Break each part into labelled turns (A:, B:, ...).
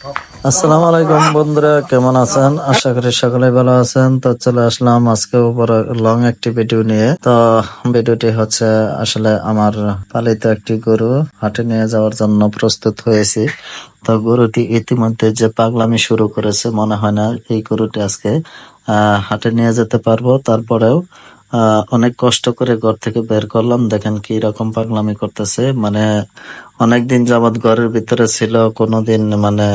A: আসসালামু আলাইকুম বন্ধুরা, কেমন আছেন? আশা করি সকলে ভালো আছেন। তো চলে আসলাম আজকে উপর লং একটি ভিডিও নিয়ে। তো ভিডিওটি হচ্ছে আসলে আমার পালিত একটি গরু হাটে নিয়ে যাওয়ার জন্য প্রস্তুত হয়েছি। তো গরুটি ইতিমধ্যে যে পাগলামি শুরু করেছে, মনে হয় না এই গরুটি আজকে হাটে নিয়ে যেতে পারবো। তারপরেও অনেক কষ্ট করে ঘর থেকে বের করলাম, দেখেন কি রকম পাগলামি করতেছে। মানে অনেকদিন যাবৎ ঘরের ভিতরে ছিল, কোনোদিন মানে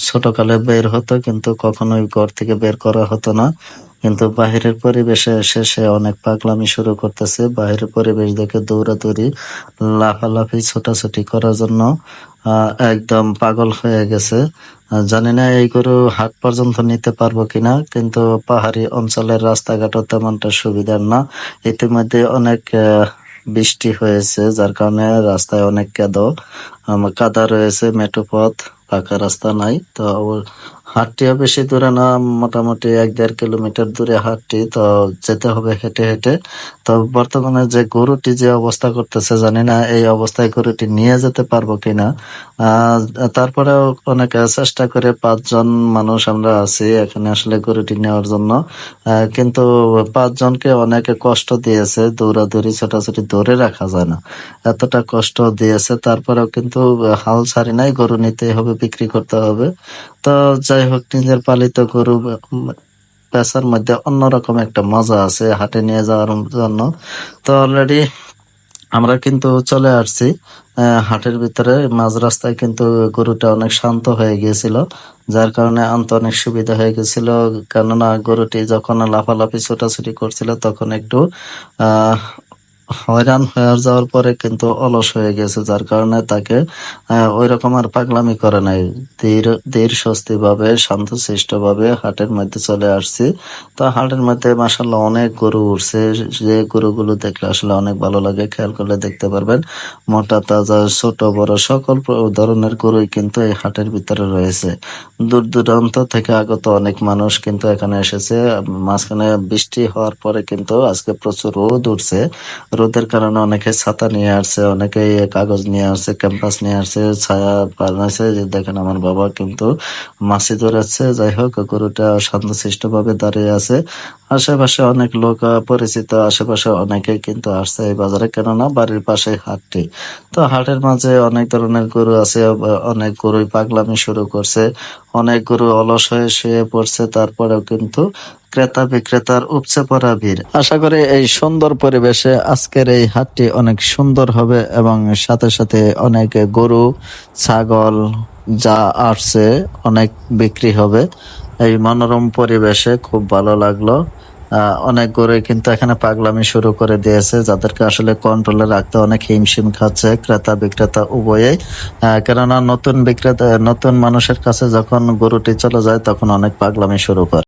A: ছোটকালে বের হতো কিন্তু কখনোই ঘর থেকে বের করা হতো না। কিন্তু বাহিরের পরিবেশে এসে সে অনেক পাগলামি শুরু করতেছে। বাহিরের পরিবেশ দেখে দৌড়াদৌড়ি, লাফালাফি, ছোটাছুটি করার জন্য একদম পাগল হয়ে গেছে। জানি না এই গরু হাট পর্যন্ত নিতে পারবো কিনা, কিন্তু পাহাড়ি অঞ্চলের রাস্তাঘাটও তেমনটা সুবিধার না। ইতিমধ্যে অনেক বৃষ্টি হয়েছে, যার কারণে রাস্তায় অনেক কাদা রয়েছে, মেঠো পথ, পাকা রাস্তা নাই। তো হাটটিও বেশি দূরে না, মোটামুটি 1-1.5 কিলোমিটার দূরে হাটটি। তো যেতে হবে হেঁটে হেঁটে। তো বর্তমানে যে গরুটি যে অবস্থা করতেছে, জানি না এই অবস্থায় গরুটি নিয়ে যেতে পারবো কিনা। আহ তারপরেও অনেক চেষ্টা করে 5 জন মানুষ আমরা আছি এখানে আসলে গরুটি নেওয়ার জন্য। কিন্তু 5 জনকে অনেকে কষ্ট দিয়েছে, দৌড়াদৌড়ি, ছোটাছুটি ধরে রাখা যায় না, এতটা কষ্ট দিয়েছে। তারপরেও কিন্তু হাল ছাড়ি নাই, গরু নিতে হবে, বিক্রি করতে হবে। তো যাই হোক, নিজের পালিত গরু বেচার মধ্যে অন্যরকম একটা মজা আছে হাটে নিয়ে যাওয়ার জন্য। তো অলরেডি আমরা কিন্তু চলে আসছি হাটের ভিতরে। মাঝ রাস্তায় কিন্তু গরুটা অনেক শান্ত হয়ে গিয়েছিল, যার কারণে আনতে অনেক সুবিধা হয়ে গেছিল। কেননা গরুটি যখন লাফালাফি ছোটাছুটি করছিল তখন একটু আহ হয়রান হয়ে যাওয়ার পরে কিন্তু অলস হয়ে গেছে, যার কারণে তাকে ওই রকম আর পাগলামি করে নাই। ধীর ধীর স্বস্তি ভাবে, শান্তশিষ্ট ভাবে হাটের মধ্যে চলে আসছি। তো হাটের মধ্যে মাসাল্লাহ অনেক গরু উঠছে, যে গরুগুলো দেখলে আসলে অনেক ভালো লাগে। খেয়াল করলে দেখতে পারবেন, মোটা তাজা ছোট বড় সকল ধরনের গরুই কিন্তু এই হাটের ভিতরে রয়েছে। দূর দূরান্ত থেকে আগত অনেক মানুষ কিন্তু এখানে এসেছে। মাঝখানে বৃষ্টি হওয়ার পরে কিন্তু আজকে প্রচুর রোদ উঠছে। রোদের কারণে অনেকে ছাতা নিয়ে আসছে, অনেকে কাগজ নিয়ে আসছে, ক্যাম্পাস নিয়ে আসছে, ছায়া বানাইছে। যে দেখেন আমার বাবা কিন্তু মাছি ধরেছে। যাই হোক, গরুটা শান্তশিষ্ট ভাবে দাঁড়িয়ে আছে। আশেপাশে অনেক লোক পরিচিত, আশেপাশে অনেকে কিন্তু আসছে এই বাজারে, কেননা বাড়ির পাশে হাটটি। তো হাটের মাঝে অনেক ধরনের গরু আছে, অনেক গরুই পাগলামি শুরু করছে, অনেক গরু অলস হয়ে শুয়ে পড়ছে। তারপরেও কিন্তু ক্রেতা বিক্রেতার উপচে পড়া ভিড়। আশা করি এই সুন্দর পরিবেশে আজকের এই হাটটি অনেক সুন্দর হবে এবং সাথে সাথে অনেক গরু, ছাগল যা আসছে অনেক বিক্রি হবে। এই মনোরম পরিবেশে খুব ভালো লাগলো। অনেক গরুই কিন্তু এখানে পাগলামি শুরু করে দিয়েছে, যাদেরকে আসলে কন্ট্রোলে রাখতে অনেক হিমশিম খাচ্ছে ক্রেতা বিক্রেতা উভয়েই। কেননা নতুন বিক্রেতা, নতুন মানুষের কাছে যখন গরুটি চলে যায় তখন অনেক পাগলামি শুরু করে।